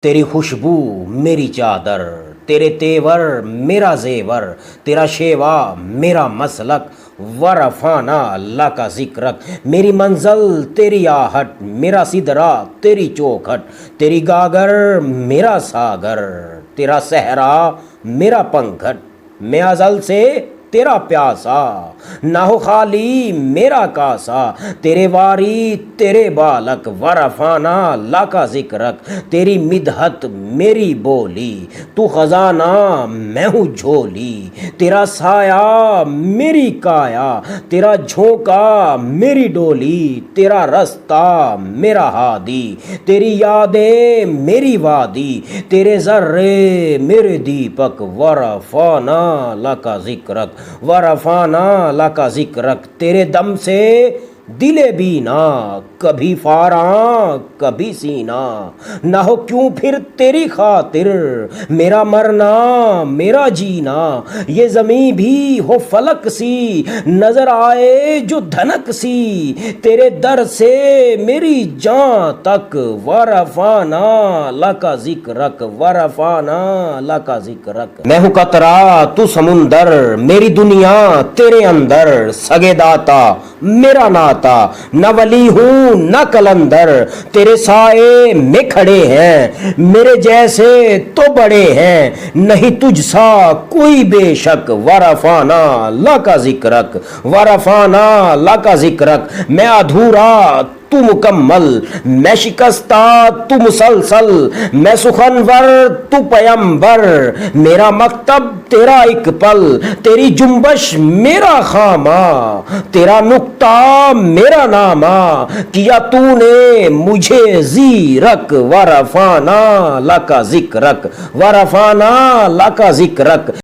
تیری خوشبو میری چادر، تیرے تیور میرا زیور، تیرا شیوا میرا مسلک، ورفانا اللہ کا ذکرک، میری منزل تیری آہٹ، میرا سدرا تیری چوکھٹ، تیری گاگر میرا ساگر، تیرا صحرا میرا پنکھٹ، میں ازل سے تیرا پیاسا، نہ ہو خالی میرا کاسا، تیرے واری تیرے بالک، ورفانا اللہ کا ذکرک، تیری مدحت میری بولی، تو خزانہ میں ہوں جھولی، تیرا سایہ میری کایا، تیرا جھونکا میری ڈولی، تیرا رستہ میرا ہادی، تیری یادیں میری وادی، تیرے ذرے میرے دیپک، ورفانا اللہ کا ذکرک، ورفانا لکا ذکرک، تیرے دم سے دل بینا، کبھی فاراں کبھی سینا، نہ ہو کیوں پھر تیری خاطر میرا مرنا میرا جینا، یہ زمیں بھی ہو فلک سی، نظر آئے جو دھنک سی، تیرے در سے میری جان تک، ورفانا لکا ذکرک، ورفانا لکا ذکرک، میں ہوں قطرہ تو سمندر، میری دنیا تیرے اندر، سگے داتا میرا ناتا، نہ ولی ہوں نہ کلندر، تیرے سائے میں کھڑے ہیں، میرے جیسے تو بڑے ہیں، نہیں تجھ سا کوئی بے شک، ورفانا لکا ذکرک، ورفانا لکا ذکرک، میں ادھورا تو مکمل، میں شکستہ تو مسلسل، میں سخنور تو پیمبر، میرا مکتب تیرا ایک پل، تیری جنبش میرا خامہ، تیرا نقطہ میرا نامہ، کیا تو نے مجھے زیرک، ورفانا لکا ذکرک، ورفانا لکا ذکرک۔